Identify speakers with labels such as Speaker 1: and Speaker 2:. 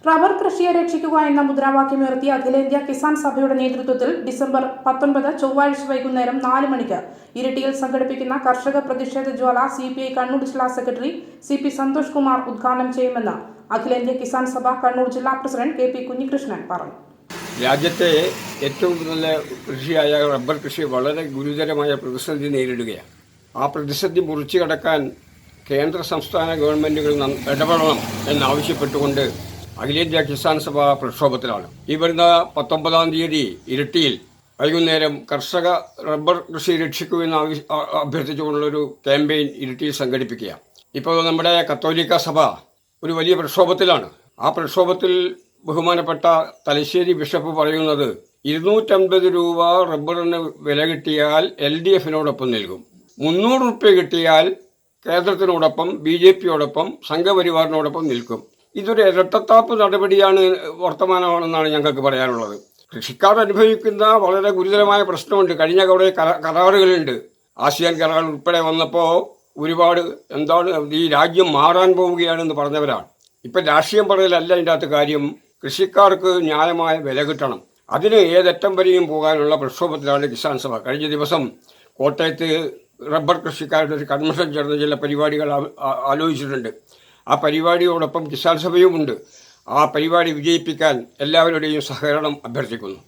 Speaker 1: Rubber കൃഷിയെ രക്ഷിക്കുക എന്ന മുദ്രാവാക്യമുയർത്തി അഖിലേന്ത്യാ കിസാൻ സഭയുടെ നേതൃത്വത്തിൽ ഡിസംബർ 19 ചൊവ്വാഴ്ച വൈകുന്നേരം 4 മണിക്ക് ഇരിട്ടിയിൽ സംഘടിപ്പിക്കുന്ന കർഷക പ്രതിഷേധ ജ്വാല CPI കണ്ണൂർ ജില്ലാ സെക്രട്ടറി CP സന്തോഷ് കുമാർ ഉദ്ഘാടനം ചെയ്യുമെന്ന് അഖിലേന്ത്യാ കിസാൻ സഭ കണ്ണൂർ ജില്ലാ പ്രസിഡന്റ് KP കുഞ്ഞികൃഷ്ണൻ പറഞ്ഞു.
Speaker 2: രാജ്യത്തെ ഏറ്റവും നല്ല കൃഷിയായ റബ്ബർ കൃഷി വളരെ ഗുരുതരമായ പ്രതിസന്ധി നേരിടുകയാണ്. ആ പ്രതിസന്ധി മുറിച്ചു കടക്കാൻ കേന്ദ്ര സംസ്ഥാന ഗവൺമെൻറ്റുകൾ ഇടപെടണം എന്നാവശ്യപ്പെട്ടുകൊണ്ട് അഖിലേന്ത്യാ കിസാൻ സഭ പ്രക്ഷോഭത്തിലാണ്. ഈ വരുന്ന 19-ാം തീയതി ഇരിട്ടിയിൽ വൈകുന്നേരം കർഷക റബ്ബർ കൃഷി രക്ഷിക്കുമെന്ന് അഭ്യർത്ഥിച്ചുകൊണ്ടുള്ളൊരു ക്യാമ്പയിൻ ഇരിട്ടിയിൽ സംഘടിപ്പിക്കുക. ഇപ്പോൾ നമ്മുടെ കത്തോലിക്ക സഭ ഒരു വലിയ പ്രക്ഷോഭത്തിലാണ്. ആ പ്രക്ഷോഭത്തിൽ ബഹുമാനപ്പെട്ട തലശ്ശേരി ബിഷപ്പ് പറയുന്നത് 250 രൂപ റബ്ബറിന് വില കിട്ടിയാൽ LDFിനോടൊപ്പം നൽകും, 300 റുപ്യ കിട്ടിയാൽ കേന്ദ്രത്തിനോടൊപ്പം BJPയോടൊപ്പം സംഘപരിവാറിനോടൊപ്പം നിൽക്കും. ഇതൊരു ഇരട്ടത്താപ്പ് നടപടിയാണ്, വർത്തമാനമാണെന്നാണ് ഞങ്ങൾക്ക് പറയാനുള്ളത്. കൃഷിക്കാർ അനുഭവിക്കുന്ന വളരെ ഗുരുതരമായ പ്രശ്നമുണ്ട്. കഴിഞ്ഞ കുറേ കരാറുകളുണ്ട്. ആസിയാൻ കരാർ ഉൾപ്പെടെ വന്നപ്പോൾ ഒരുപാട് ഈ രാജ്യം മാറാൻ പോവുകയാണെന്ന് പറഞ്ഞവരാണ്. ഇപ്പം രാഷ്ട്രീയം പറയലല്ല ഇതിൻ്റെ അകത്ത് കാര്യം. കൃഷിക്കാർക്ക് ന്യായമായ വില കിട്ടണം. അതിന് ഏതറ്റം വരെയും പോകാനുള്ള പ്രക്ഷോഭത്തിലാണ് കിസാൻ സഭ. കഴിഞ്ഞ ദിവസം കോട്ടയത്ത് റബ്ബർ കൃഷിക്കാരുടെ ഒരു കൺവെൻഷൻ ചേർന്ന ചില പരിപാടികൾ ആലോചിച്ചിട്ടുണ്ട്. ആ പരിപാടിയോടൊപ്പം കിസാൻ സഭയുമുണ്ട്. ആ പരിപാടി വിജയിപ്പിക്കാൻ എല്ലാവരുടെയും സഹകരണം അഭ്യർത്ഥിക്കുന്നു.